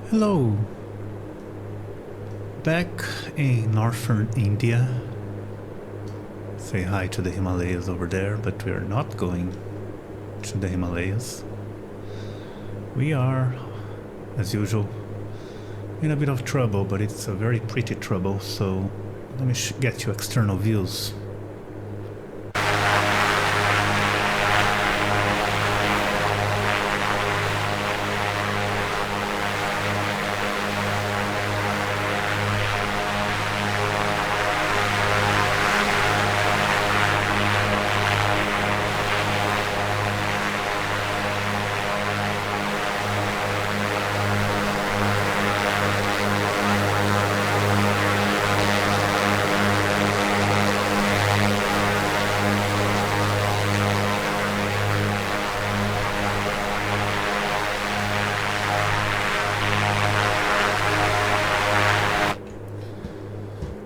Hello! Back in northern India. Say hi to the Himalayas over there, but we are not going to the Himalayas. We are, as usual, in a bit of trouble, but it's a very pretty trouble, so let me get you external views.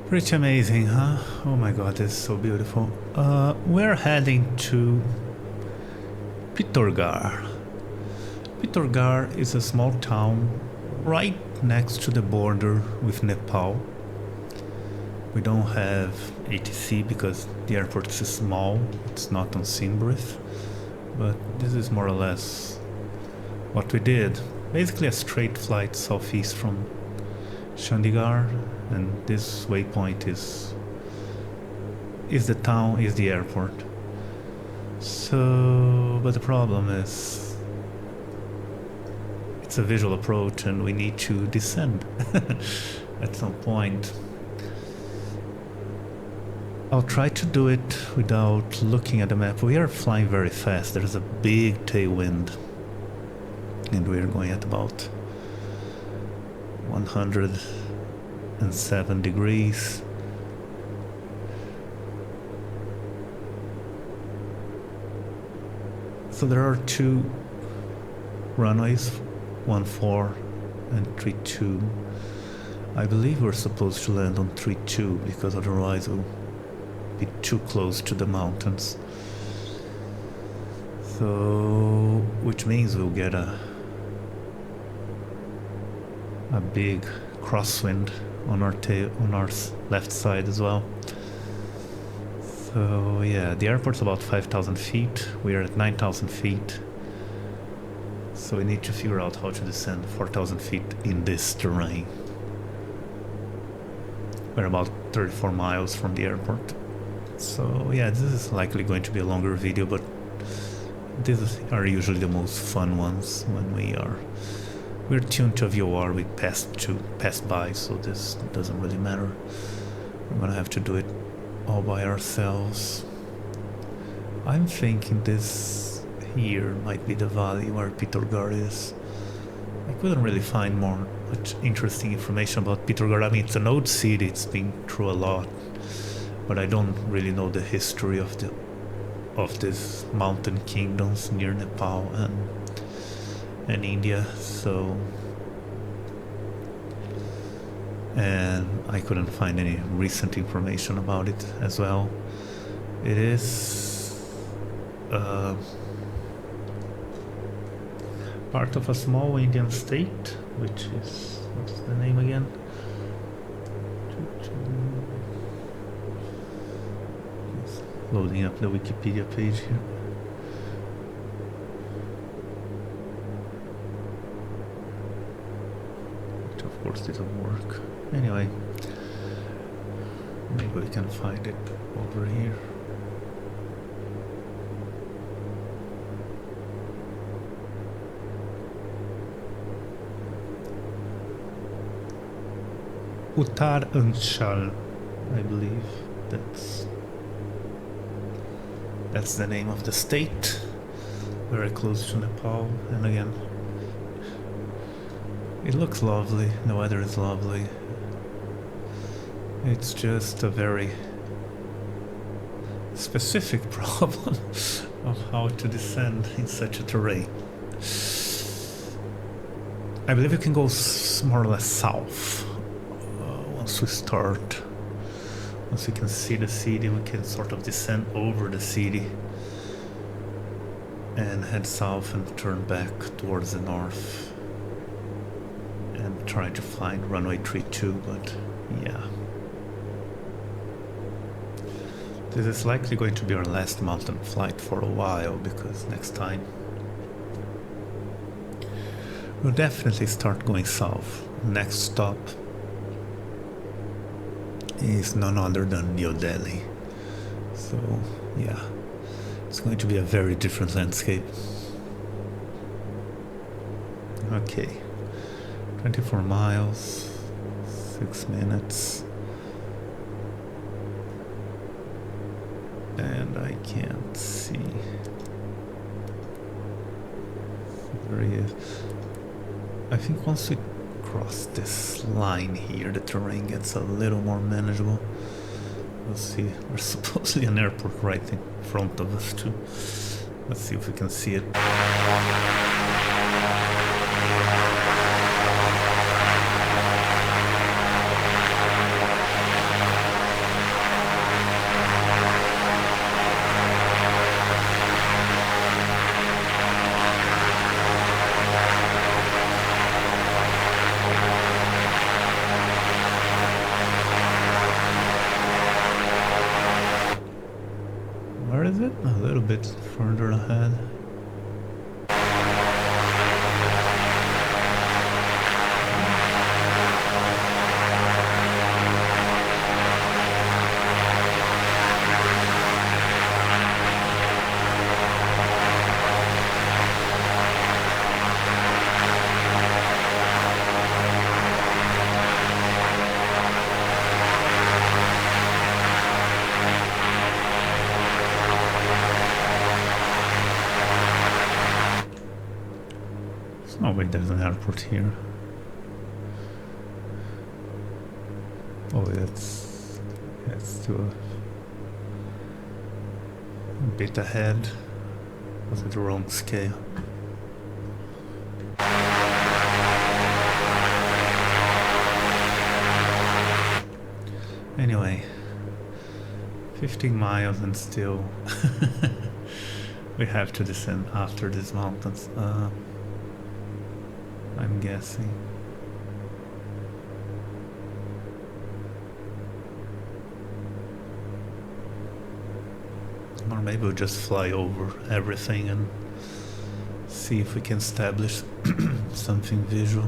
Pretty amazing, huh? Oh my god, this is so beautiful. We're heading to Pithoragarh. Pithoragarh is a small town right next to the border with Nepal. We don't have ATC because the airport is small, it's not on Simbrith, but this is more or less what we did. Basically a straight flight southeast from Chandigarh, and this waypoint is the town, is the airport. So, but the problem is it's a visual approach and we need to descend at some point. I'll try to do it without looking at the map. We are flying very fast, there's a big tailwind and we're going at about 107 degrees. So there are two runways, 14 and 32. I believe we're supposed to land on 32 because otherwise we'll be too close to the mountains. So, which means we'll get a big crosswind on our left side as well. So yeah, the airport's about 5,000 feet. We are at 9,000 feet. So we need to figure out how to descend 4,000 feet in this terrain. We're about 34 miles from the airport. So yeah, this is likely going to be a longer video, but these are usually the most fun ones when we're tuned to a VOR we passed by, so this doesn't really matter. We're gonna have to do it all by ourselves. I'm thinking this here might be the valley where Pithoragarh is. I couldn't really find much interesting information about Pithoragarh. I mean, it's an old city, it's been through a lot, but I don't really know the history of these mountain kingdoms near Nepal and India, so, and I couldn't find any recent information about it as well. It is part of a small Indian state, which is, what's the name again? Loading up the Wikipedia page here. Of course didn't work. Anyway, maybe we can find it over here. Uttaranchal, I believe that's the name of the state, very close to Nepal. And again, it looks lovely, the weather is lovely. It's just a very specific problem of how to descend in such a terrain. I believe you can go more or less south. Once we can see the city, we can sort of descend over the city and head south and turn back towards the north. And trying to find runway 32, but yeah. This is likely going to be our last mountain flight for a while, because next time we'll definitely start going south. Next stop is none other than New Delhi. So yeah, it's going to be a very different landscape. Okay, 24 miles, 6 minutes. And I can't see. There he is. I think once we cross this line here, the terrain gets a little more manageable. We'll see. There's supposedly an airport right in front of us too. Let's see if we can see it. Where is it? A little bit further ahead. Oh wait, there's an airport here. Oh, that's too a bit ahead. Was it the wrong scale? Anyway, 15 miles and still we have to descend after these mountains. I'm guessing. Or maybe we'll just fly over everything and see if we can establish something visual.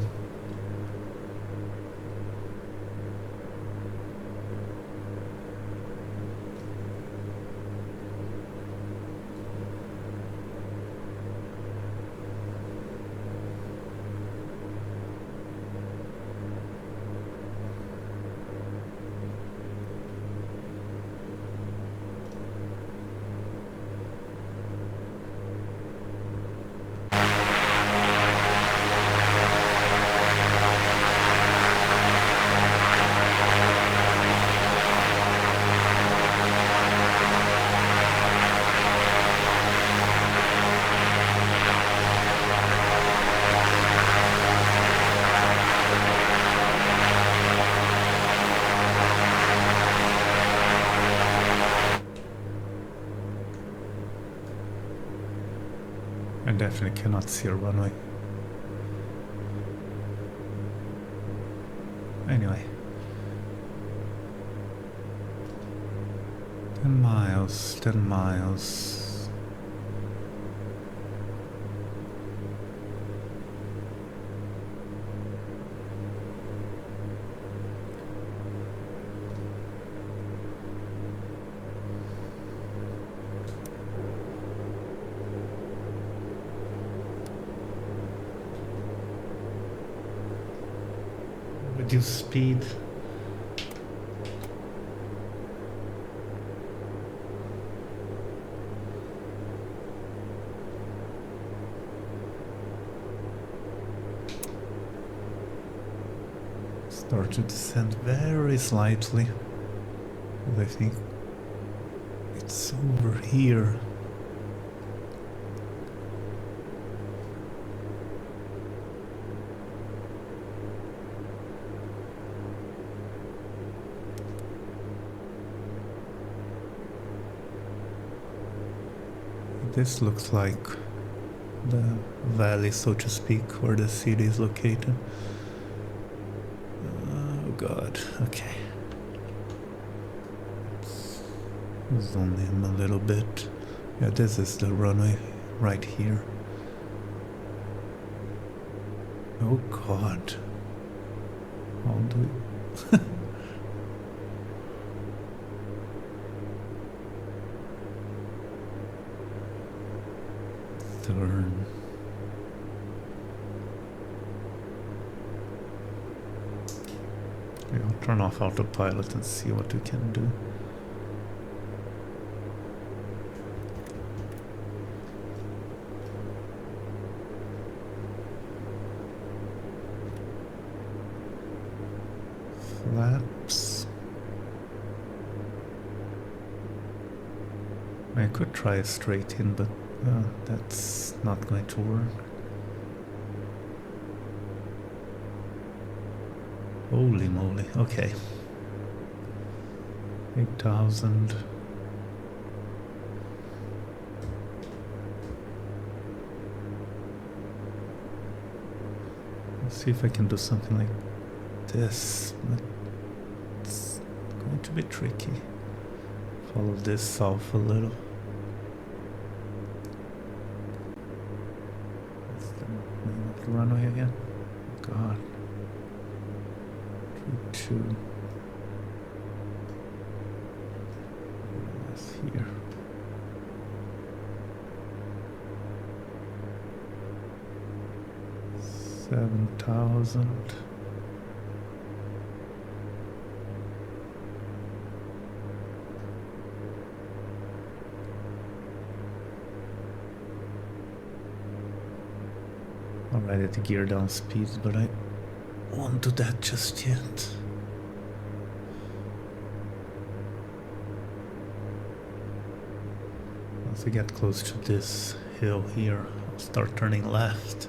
I definitely cannot see a runway. Anyway. 10 miles, 10 miles. Reduce speed. Start to descend very slightly. I think it's over here. This looks like the valley, so to speak, where the city is located. God, okay. Zoom in a little bit. Yeah, this is the runway right here. Oh God. How do we... Turn. Okay, I'll turn off autopilot and see what we can do. Flaps. I could try a straight in, but that's not going to work. Holy moly, okay. 8,000. Let's see if I can do something like this, but it's going to be tricky. Follow this south a little. What's the name of the runway again? God. 2. That's here. $7,000. Already to gear down speeds, but I won't do that just yet. Once we get close to this hill here, I'll start turning left.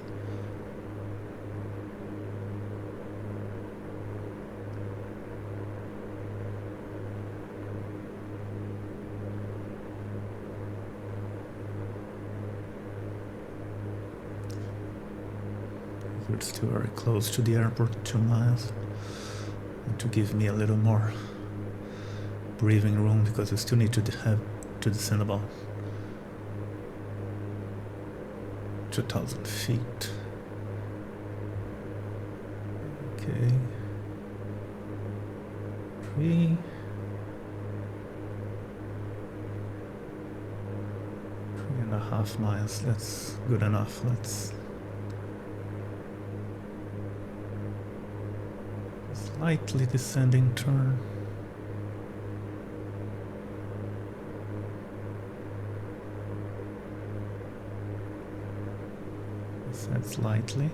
We're still very close to the airport, 2 miles. And to give me a little more breathing room, because we still need to have to descend about 2,000 feet. Okay. 3.5 miles. That's good enough. Let's slightly descending turn. Descend slightly.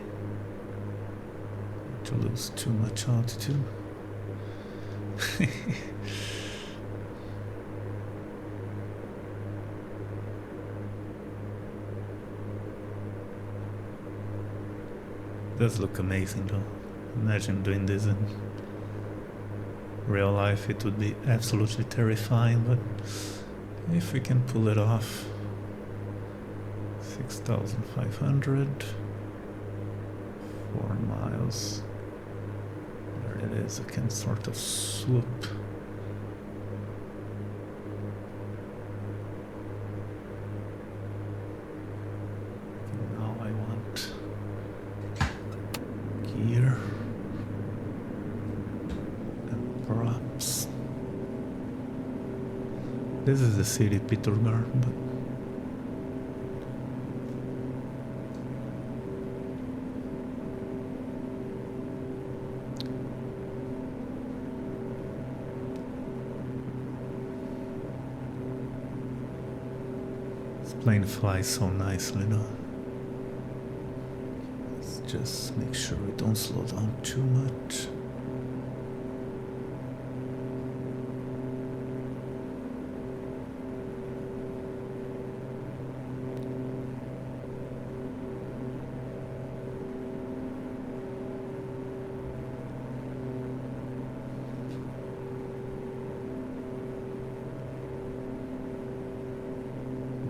Not to lose too much altitude. Does look amazing though. Imagine doing this in real life. It would be absolutely terrifying, but if we can pull it off. 6,500, 4 miles. There it is. I can sort of swoop. Now I want gear and props. This is the city Pithoragarh, but this plane flies so nicely now. Let's just make sure we don't slow down too much.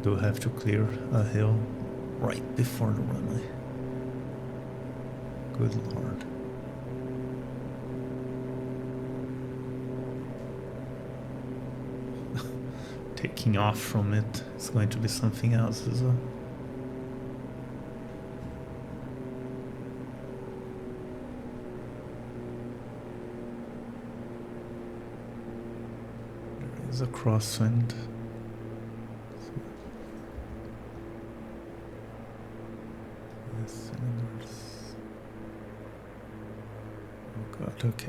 Do have to clear a hill right before the runway. Good Lord. taking off from it. It's going to be something else as well. There is a crosswind. Cylinders. Oh god, okay.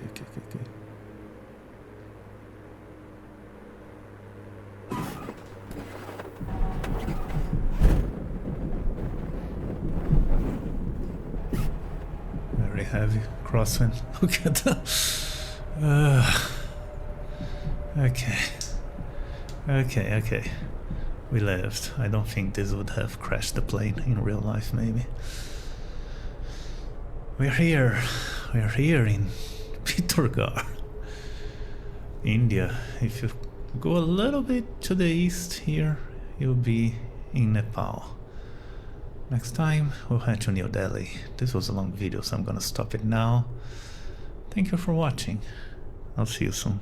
Very heavy crosswind. Look at that. Okay. We lived. I don't think this would have crashed the plane in real life, maybe. We're here in Pithoragarh, India. If you go a little bit to the east here, you'll be in Nepal. Next time, we'll head to New Delhi. This was a long video, so I'm gonna stop it now. Thank you for watching. I'll see you soon.